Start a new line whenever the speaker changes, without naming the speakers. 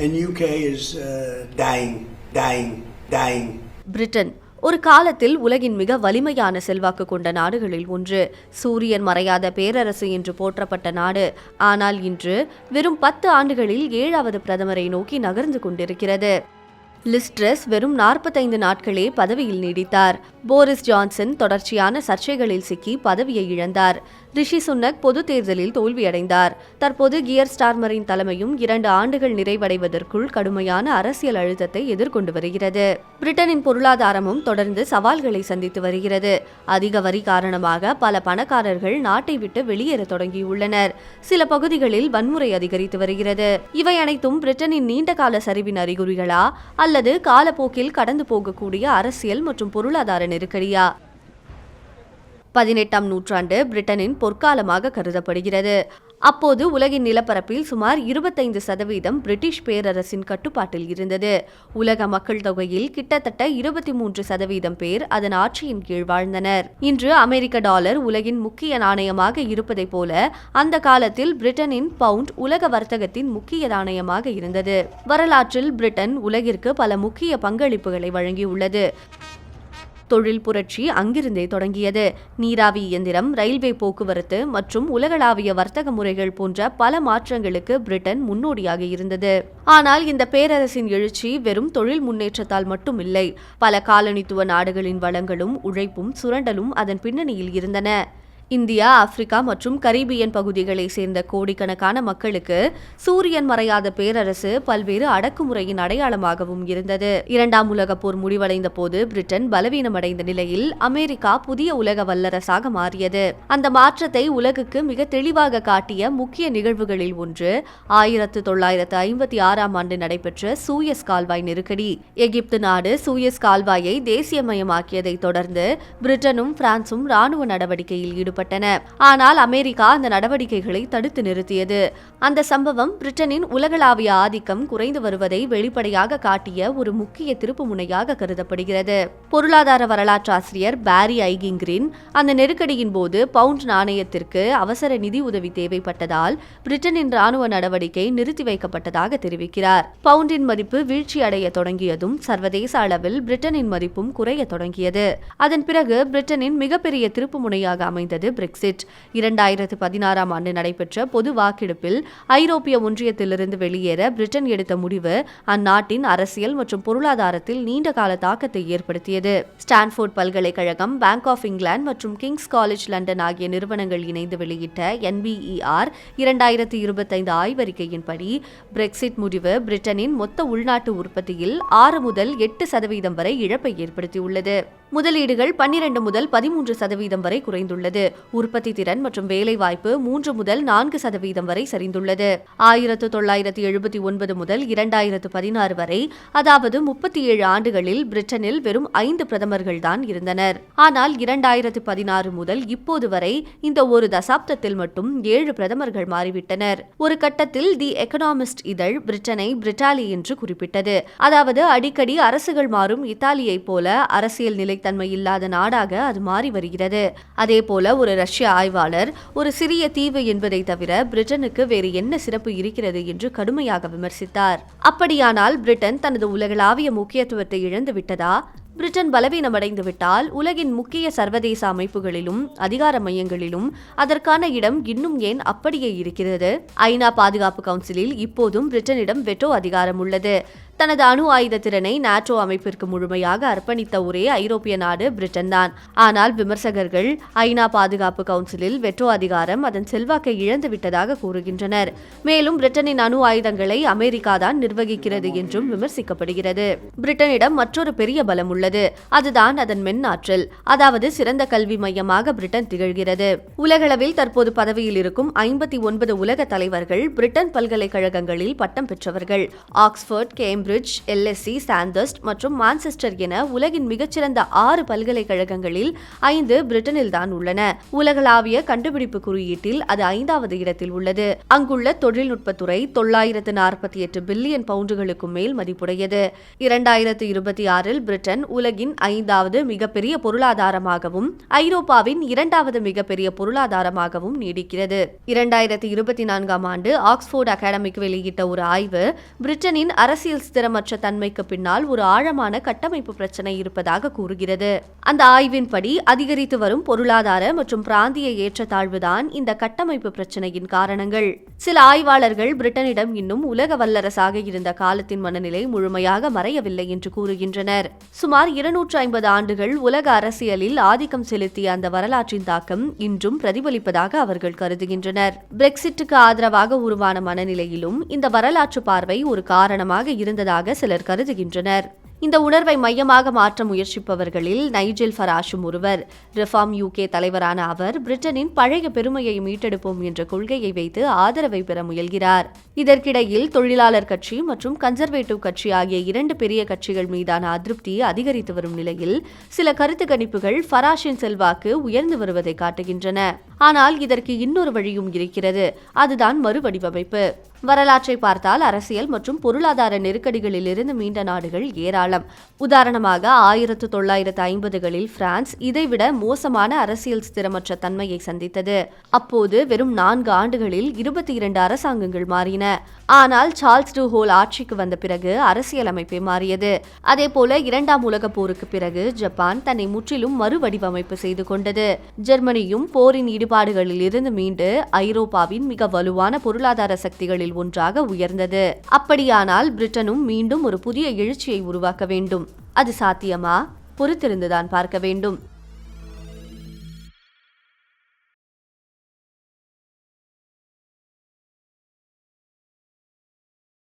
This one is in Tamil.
and UK is dying.
Britain ஒரு காலத்தில் உலகின் மிக வலிமையான செல்வாக்கு கொண்ட நாடுகளில் ஒன்று. சூரியன் மறையாத பேரரசு என்று போற்றப்பட்ட நாடு. ஆனால் இன்று வெறும் 10 ஆண்டுகளில் 7வது பிரதமரை நோக்கி நகர்ந்து கொண்டிருக்கிறது. லிஸ் ட்ரஸ் வெறும் 45 நாட்களே பதவியில் நீடித்தார். போரிஸ் ஜான்சன் தொடர்ச்சியான சர்ச்சைகளில் சிக்கி பதவியை இழந்தார். ரிஷி சுனக் பொது தேர்தலில் தோல்வியடைந்தார். தற்போது கியர் ஸ்டார்மரின் தலைமையும் 2 ஆண்டுகள் நிறைவடைவதற்குள் கடுமையான அரசியல் அழுத்தத்தை எதிர்கொண்டு வருகிறது. பிரிட்டனின் பொருளாதாரமும் தொடர்ந்து சவால்களை சந்தித்து வருகிறது. அதிக வரி காரணமாக பல பணக்காரர்கள் நாட்டை விட்டு வெளியேற தொடங்கியுள்ளனர். சில பகுதிகளில் வன்முறை அதிகரித்து வருகிறது. இவை அனைத்தும் பிரிட்டனின் நீண்டகால சரிவின் அறிகுறிகளா அல்லது காலப்போக்கில் கடந்து போகக்கூடிய அரசியல் மற்றும் பொருளாதார நெருக்கடியா? 18ஆம் நூற்றாண்டு பிரிட்டனின் பொற்காலமாக கருதப்படுகிறது. அப்போது உலகின் நிலப்பரப்பில் சுமார் 25% பிரிட்டிஷ் பேரரசின் கட்டுப்பாட்டில் இருந்தது. உலக மக்கள் தொகையில் கிட்டத்தட்ட 23% பேர் அதன் ஆட்சியின் கீழ் வாழ்ந்தனர். இன்று அமெரிக்க டாலர் உலகின் முக்கிய நாணயமாக இருப்பதைப் போல அந்த காலத்தில் பிரிட்டனின் பவுண்ட் உலக வர்த்தகத்தின் முக்கிய நாணயமாக இருந்தது. வரலாற்றில் பிரிட்டன் உலகிற்கு பல முக்கிய பங்களிப்புகளை வழங்கியுள்ளது. தொழில் புரட்சி அங்கிருந்தே தொடங்கியது. நீராவி இயந்திரம், ரயில்வே போக்குவரத்து மற்றும் உலகளாவிய வர்த்தக முறைகள் போன்ற பல மாற்றங்களுக்கு பிரிட்டன் முன்னோடியாக இருந்தது. ஆனால் இந்த பேரரசின் எழுச்சி வெறும் தொழில் முன்னேற்றத்தால் மட்டும் இல்லை. பல காலனித்துவ நாடுகளின் வளங்களும் உழைப்பும் சுரண்டலும் அதன் பின்னணியில் இருந்தன. இந்தியா, ஆப்பிரிக்கா மற்றும் கரீபியன் பகுதிகளை சேர்ந்த கோடிக்கணக்கான மக்களுக்கு சூரியன் மறையாத பேரரசு பல்வேறு அடக்குமுறையின் அடையாளமாகவும் இருந்தது. 2ஆம் உலகப் போர் முடிவடைந்த போது பிரிட்டன் பலவீனமடைந்த நிலையில் அமெரிக்கா புதிய உலக வல்லரசாக மாறியது. அந்த மாற்றத்தை உலகுக்கு மிக தெளிவாக காட்டிய முக்கிய நிகழ்வுகளில் ஒன்று 1956ஆம் ஆண்டு நடைபெற்ற சூயஸ் கால்வாய் நெருக்கடி. எகிப்து நாடு சூயஸ் கால்வாயை தேசியமயமாக்கியதை தொடர்ந்து பிரிட்டனும் பிரான்சும் ராணுவ நடவடிக்கையில் ஈடுபட்டன. ஆனால் அமெரிக்கா அந்த நடவடிக்கைகளை தடுத்து நிறுத்தியது. அந்த சம்பவம் பிரிட்டனின் உலகளாவிய ஆதிக்கம் குறைந்து வருவதை வெளிப்படையாக காட்டிய ஒரு முக்கிய திருப்புமுனையாக கருதப்படுகிறது. பொருளாதார வரலாற்றாசிரியர் பாரி ஐகிங்கிரின் அந்த நெருக்கடியின் போது பவுண்ட் நாணயத்திற்கு அவசர நிதி உதவி தேவைப்பட்டதால் பிரிட்டனின் ராணுவ நடவடிக்கை நிறுத்தி வைக்கப்பட்டதாக தெரிவிக்கிறார். பவுண்டின் மதிப்பு வீழ்ச்சி அடைய தொடங்கியதும் சர்வதேச அளவில் பிரிட்டனின் மதிப்பும் குறைய தொடங்கியது. அதன் பிறகு பிரிட்டனின் மிகப்பெரிய திருப்புமுனையாக அமைந்தது பிரெக்சிட். 2016ஆம் ஆண்டு நடைபெற்ற பொது வாக்கெடுப்பில் ஐரோப்பிய ஒன்றியத்திலிருந்து வெளியேற பிரிட்டன் எடுத்த முடிவு அந்நாட்டின் அரசியல் மற்றும் பொருளாதாரத்தில் நீண்டகால தாக்கத்தை ஏற்படுத்தியது. ஸ்டான்ஃபோர்ட் பல்கலைக்கழகம், பேங்க் ஆஃப் இங்கிலாந்து மற்றும் கிங்ஸ் காலேஜ் லண்டன் ஆகிய நிறுவனங்கள் இணைந்து வெளியிட்ட NBER 2025 ஆய்வறிக்கையின்படி பிரெக்சிட் முடிவு பிரிட்டனின் மொத்த உள்நாட்டு உற்பத்தியில் 6 முதல் 8% வரை இழப்பை ஏற்படுத்தியுள்ளது. முதலீடுகள் 12 முதல் 13% வரை குறைந்துள்ளது. உற்பத்தி திறன் மற்றும் வேலைவாய்ப்பு 3 முதல் 4% வரை சரிந்துள்ளது. 1979 முதல் 2016 வரை, அதாவது 37 ஆண்டுகளில் பிரிட்டனில் வெறும் 5 பிரதமர்கள் தான் இருந்தனர். ஆனால் 2016 முதல் இப்போது வரை இந்த ஒரு தசாப்தத்தில் மட்டும் 7 பிரதமர்கள் மாறிவிட்டனர். ஒரு கட்டத்தில் தி எகனாமிஸ்ட் இதழ் பிரிட்டனை பிரிட்டாலி என்று குறிப்பிட்டது. அதாவது அடிக்கடி அரசுகள் மாறும் இத்தாலியைப் போல அரசியல் நிலைத்தன்மை இல்லாத நாடாக அது மாறி வருகிறது. அதேபோல ஒரு ரஷ்ய ஆய்வாளர் ஒரு சிறிய தீவு என்பதை தவிர பிரிட்டனுக்கு வேறு என்ன சிறப்பு இருக்கிறது என்று கடுமையாக விமர்சித்தார். அப்படியானால் பிரிட்டன் தனது உலகளாவிய முக்கியத்துவத்தை இழந்து விட்டதா? பிரிட்டன் பலவீனமடைந்து விட்டால் உலகின் முக்கிய சர்வதேச அமைப்புகளிலும் அதிகார மையங்களிலும் அதற்கான இடம் இன்னும் ஏன் அப்படியே இருக்கிறது? ஐநா பாதுகாப்பு கவுன்சிலில் இப்போதும் பிரிட்டனிடம் வெட்டோ அதிகாரம் உள்ளது. தனது அணு ஆயுத திறனை நாட்டோ அமைப்பிற்கு முழுமையாக அர்ப்பணித்த ஒரே ஐரோப்பிய நாடு பிரிட்டன் தான். ஆனால் விமர்சகர்கள் ஐநா பாதுகாப்பு கவுன்சிலில் வெட்டோ அதிகாரம் அதன் செல்வாக்கை இழந்து விட்டதாக கூறுகின்றனர். மேலும் பிரிட்டனின் அணு ஆயுதங்களை அமெரிக்கா தான் நிர்வகிக்கிறது என்றும் விமர்சிக்கப்படுகிறது. பிரிட்டனிடம் மற்றொரு பெரிய பலம் உள்ளது. அதுதான் அதன் மென்னாற்றல். அதாவது சிறந்த கல்வி மையமாக பிரிட்டன் திகழ்கிறது. உலகளவில் தற்போது பதவியில் இருக்கும் 59 உலக தலைவர்கள் பிரிட்டன் பல்கலைக்கழகங்களில் பட்டம் பெற்றவர்கள். ஆக்ஸ்போர்ட், கேம்பிரிட்ஜ், கேம்பிரிட்ஜ், LSE, சாந்தர்ஸ்ட் மற்றும் மான்செஸ்டர் என உலகின் மிகச்சிறந்த 6 பல்கலைக்கழகங்களில் 5 பிரிட்டனில் தான் உள்ளன. உலகளாவிய கண்டுபிடிப்பு குறியீட்டில் அது 5வது இடத்தில் உள்ளது. அங்குள்ள தொழில்நுட்பத்துறை 948 பில்லியன் பவுண்டுகளுக்கும் மேல் மதிப்புடையது. 2026இல் பிரிட்டன் உலகின் 5வது மிகப்பெரிய பொருளாதாரமாகவும் ஐரோப்பாவின் 2வது மிகப்பெரிய பொருளாதாரமாகவும் நீடிக்கிறது. 2024ஆம் ஆண்டு ஆக்ஸ்போர்ட் அகாடமிக் வெளியிட்ட ஒரு ஆய்வு பிரிட்டனின் அரசியல் ஸ்திரமற்ற தன்மைக்கு பின்னால் ஒரு ஆழமான கட்டமைப்பு பிரச்சனை இருப்பதாக கூறுகிறது. அந்த ஆய்வின்படி அதிகரித்து வரும் பொருளாதார மற்றும் பிராந்திய ஏற்றத்தாழ்வுதான் இந்த கட்டமைப்பு பிரச்சனையின் காரணங்கள். சில ஆய்வாளர்கள் பிரிட்டனிடம் இன்னும் உலக வல்லரசாக இருந்த காலத்தின் மனநிலை முழுமையாக மறையவில்லை என்று கூறுகின்றனர். சுமார் 250 ஆண்டுகள் உலக அரசியலில் ஆதிக்கம் செலுத்திய அந்த வரலாற்றின் தாக்கம் இன்றும் பிரதிபலிப்பதாக அவர்கள் கருதுகின்றனர். பிரெக்சிட்டுக்கு ஆதரவாக உருவான மனநிலையிலும் இந்த வரலாற்று பார்வை ஒரு காரணமாக இருந்ததாக சிலர் கருதுகின்றனர். இந்த உணர்வை மையமாக மாற்ற முயற்சிப்பவர்களில் நைஜல் ஃபராஷும் ஒருவர். ரிஃபார்ம் UK தலைவரான அவர் பிரிட்டனின் பழைய பெருமையை மீட்டெடுப்போம் என்ற கொள்கையை வைத்து ஆதரவை பெற முயல்கிறார். இதற்கிடையில் தொழிலாளர் கட்சி மற்றும் கன்சர்வேட்டிவ் கட்சி ஆகிய 2 பெரிய கட்சிகள் மீதான அதிருப்தி அதிகரித்து வரும் நிலையில் சில கருத்து கணிப்புகள் ஃபராஷின் செல்வாக்கு உயர்ந்து வருவதை காட்டுகின்றன. ஆனால் இதற்கு இன்னொரு வழியும் இருக்கிறது. அதுதான் மறுவடிவமைப்பு. வரலாற்றை பார்த்தால் அரசியல் மற்றும் பொருளாதார நெருக்கடிகளில் இருந்து மீண்ட நாடுகள் ஏராளம். உதாரணமாக 1950களில் பிரான்ஸ் இதைவிட மோசமான அரசியல் ஸ்திரமற்ற தன்மையை சந்தித்தது. அப்போது வெறும் 4 ஆண்டுகளில் 22 அரசாங்கங்கள் மாறின. ஆனால் சார்ல்ஸ் டு ஹோல் ஆட்சிக்கு வந்த பிறகு அரசியல் அமைப்பே மாறியது. அதேபோல 2ஆம் உலகப் போருக்கு பிறகு ஜப்பான் தன்னை முற்றிலும் மறுவடிவமைப்பு செய்து கொண்டது. ஜெர்மனியும் போரின் ஈடுபாடுகளில் இருந்து மீண்டு ஐரோப்பாவின் மிக வலுவான பொருளாதார சக்திகளில் ஒன்றாக உயர்ந்தது. அப்படியானால் பிரிட்டனும் மீண்டும் ஒரு புதிய எழுச்சியை உருவாக்க வேண்டும். அது சாத்தியமா? பொறுத்திருந்துதான் பார்க்க வேண்டும்.